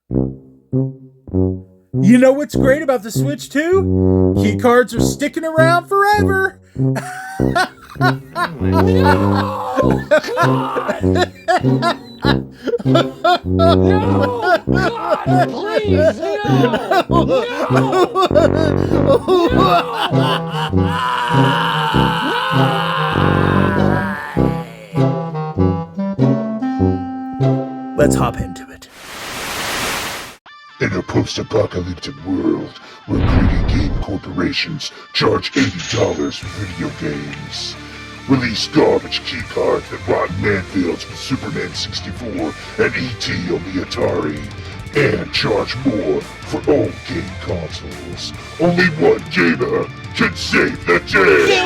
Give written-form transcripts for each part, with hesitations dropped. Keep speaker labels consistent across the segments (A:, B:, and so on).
A: You know what's great about the Switch 2? Key cards are sticking around forever. Let's hop into it.
B: In a post-apocalyptic world where greedy game corporations charge $80 for video games, release garbage keycards that rot in landfills for Superman 64 and E.T. on the Atari, and charge more for old game consoles. Only one gamer can save the day!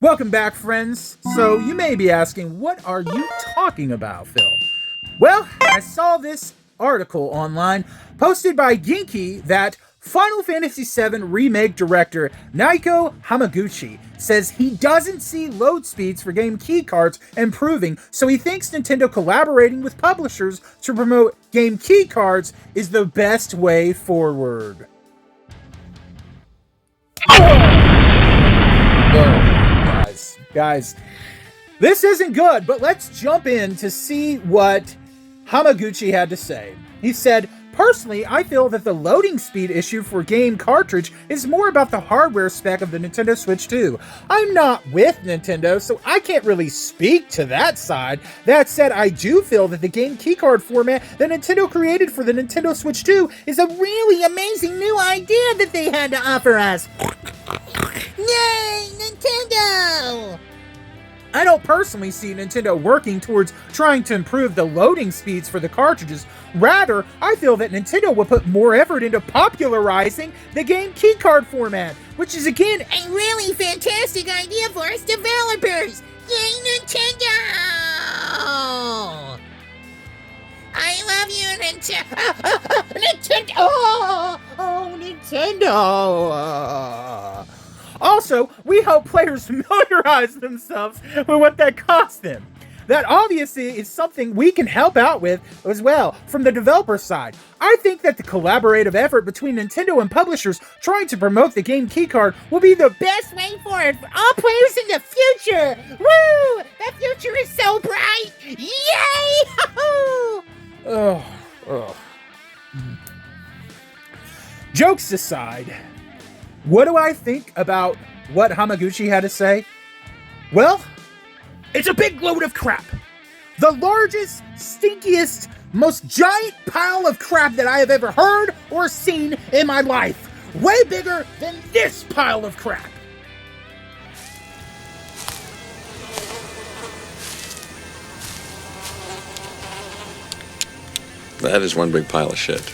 A: Welcome back, friends. So you may be asking, what are you talking about, Phil? Well, I saw this article online posted by Genki that Final Fantasy VII Remake director Naoki Hamaguchi says he doesn't see load speeds for game keycards improving, so he thinks Nintendo collaborating with publishers to promote game keycards is the best way forward. Guys, this isn't good, but let's jump in to see what Hamaguchi had to say. He said, "Personally, I feel that the loading speed issue for game cartridge is more about the hardware spec of the Nintendo Switch 2. I'm not with Nintendo, so I can't really speak to that side. That said, I do feel that the game keycard format that Nintendo created for the Nintendo Switch 2 is a really amazing new idea that they had to offer us. Yay, Nintendo! I don't personally see Nintendo working towards trying to improve the loading speeds for the cartridges. Rather, I feel that Nintendo will put more effort into popularizing the game keycard format, which is again a really fantastic idea for us developers. Yay, Nintendo! I love you, Nintendo! Nintendo! Oh, Nintendo! Also, we hope players familiarize themselves with what that costs them. That obviously is something we can help out with as well from the developer side. I think that the collaborative effort between Nintendo and publishers trying to promote the game keycard will be the best way forward for all players in the future. Woo! That future is so bright! Yay! Jokes aside, what do I think about what Hamaguchi had to say? Well, it's a big load of crap. The largest, stinkiest, most giant pile of crap that I have ever heard or seen in my life. Way bigger than this pile of crap.
C: That is one big pile of shit.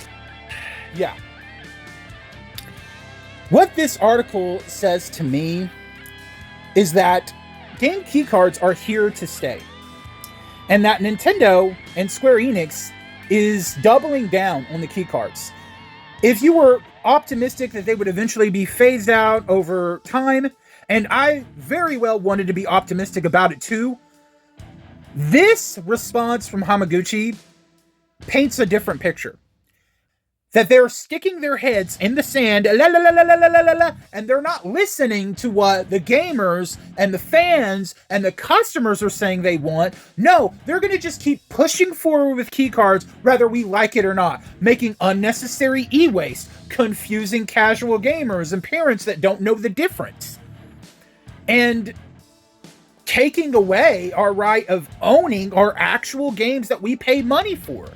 A: Yeah. What this article says to me is that game keycards are here to stay. And that Nintendo and Square Enix is doubling down on the keycards. If you were optimistic that they would eventually be phased out over time, and I very well wanted to be optimistic about it too, this response from Hamaguchi paints a different picture. That they're sticking their heads in the sand, and they're not listening to what the gamers and the fans and the customers are saying they want. No, they're going to just keep pushing forward with keycards, whether we like it or not, making unnecessary e-waste, confusing casual gamers and parents that don't know the difference, and taking away our right of owning our actual games that we pay money for.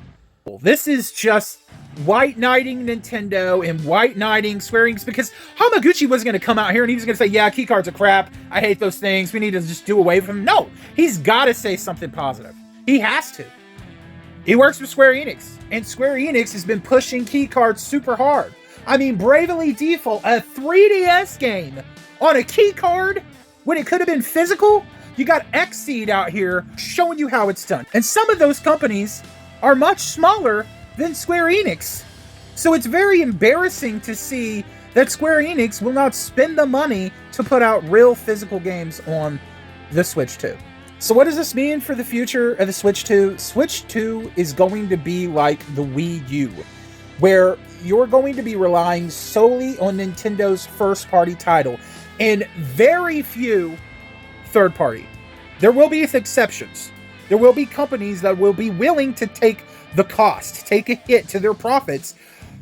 A: This is just white knighting Nintendo and white knighting Square Enix, because Hamaguchi wasn't going to come out here and he was going to say, yeah, key cards are crap. I hate those things. We need to just do away with them. No, he's got to say something positive. He has to. He works with Square Enix, and Square Enix has been pushing key cards super hard. I mean, Bravely Default, a 3DS game on a key card when it could have been physical. You got Xseed out here showing you how it's done. And some of those companies are much smaller than Square Enix. So it's very embarrassing to see that Square Enix will not spend the money to put out real physical games on the Switch 2. So what does this mean for the future of the Switch 2? Switch 2 is going to be like the Wii U, where you're going to be relying solely on Nintendo's first-party title and very few third-party. There will be exceptions. There will be companies that will be willing to take the cost, take a hit to their profits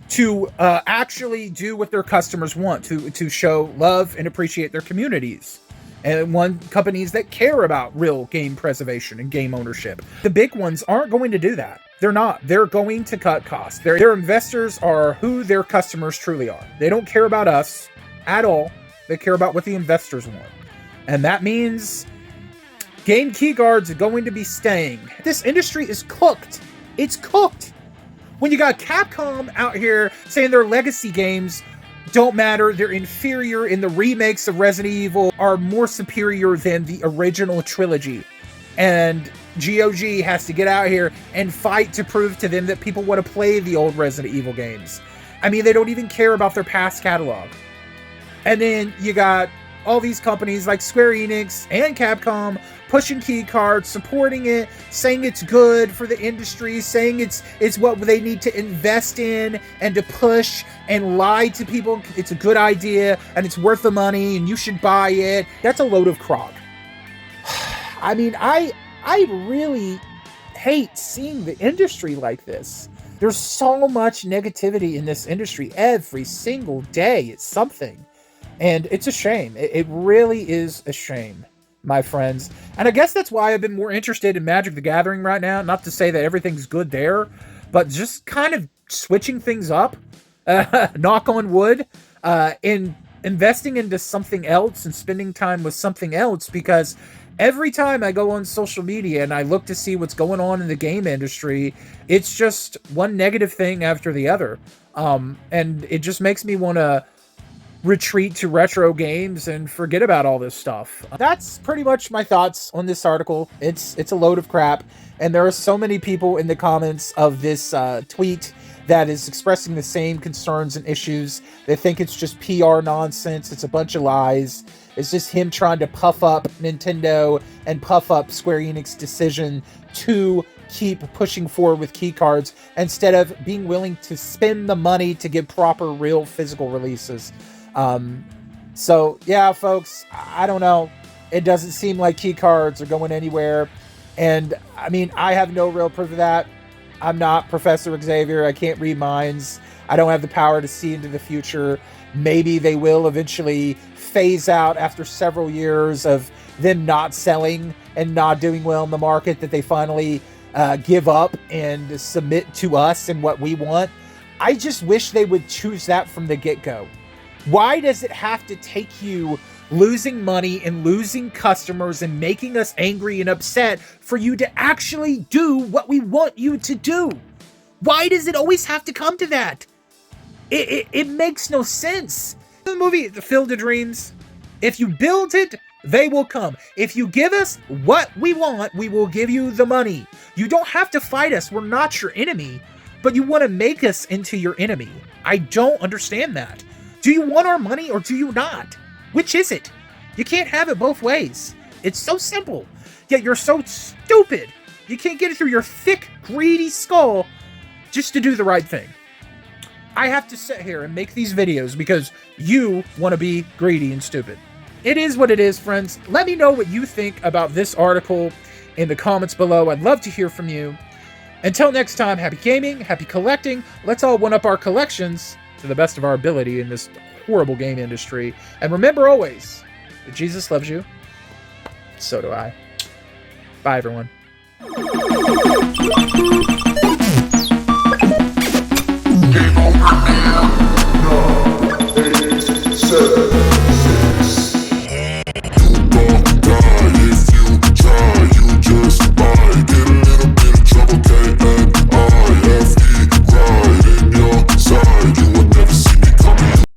A: to actually do what their customers want, to show love and appreciate their communities. And companies that care about real game preservation and game ownership. The big ones aren't going to do that. They're not. They're going to cut costs. Their investors are who their customers truly are. They don't care about us at all. They care about what the investors want. And that means game keycards are going to be staying. This industry is cooked. It's cooked. When you got Capcom out here saying their legacy games don't matter, they're inferior, and the remakes of Resident Evil are more superior than the original trilogy. And GOG has to get out here and fight to prove to them that people want to play the old Resident Evil games. I mean, they don't even care about their past catalog. And then you got all these companies like Square Enix and Capcom pushing key cards, supporting it, saying it's good for the industry, saying it's what they need to invest in and to push, and lie to people it's a good idea and it's worth the money and you should buy it. That's a load of crock. I mean, I really hate seeing the industry like this. There's so much negativity in this industry every single day. It's something. And it's a shame. It really is a shame, my friends. And I guess that's why I've been more interested in Magic the Gathering right now. Not to say that everything's good there, but just kind of switching things up, knock on wood, in investing into something else and spending time with something else, because every time I go on social media and I look to see what's going on in the game industry, it's just one negative thing after the other. And it just makes me want to retreat to retro games and forget about all this stuff. That's pretty much my thoughts on this article. It's a load of crap, and there are so many people in the comments of this tweet that is expressing the same concerns and issues. They think it's just PR nonsense. It's a bunch of lies. It's just him trying to puff up Nintendo and puff up Square Enix's decision to keep pushing forward with keycards instead of being willing to spend the money to get proper, real physical releases. So yeah, folks, I don't know. It doesn't seem like key cards are going anywhere. And I mean, I have no real proof of that. I'm not Professor Xavier. I can't read minds. I don't have the power to see into the future. Maybe they will eventually phase out after several years of them not selling and not doing well in the market, that they finally give up and submit to us and what we want. I just wish they would choose that from the get-go. Why does it have to take you losing money and losing customers and making us angry and upset for you to actually do what we want you to do? Why does it always have to come to that? It makes no sense. The movie, The Field of Dreams, if you build it, they will come. If you give us what we want, we will give you the money. You don't have to fight us. We're not your enemy, but you want to make us into your enemy. I don't understand that. Do you want our money or do you not? Which is it? You can't have it both ways. It's so simple, yet you're so stupid. You can't get it through your thick, greedy skull just to do the right thing. I have to sit here and make these videos because you want to be greedy and stupid. It is what it is, friends. Let me know what you think about this article in the comments below. I'd love to hear from you. Until next time, happy gaming, happy collecting. Let's all one up our collections to the best of our ability in this horrible game industry. And remember always that Jesus loves you. So do I. Bye, everyone.
B: Game over now. 9, 8, 7.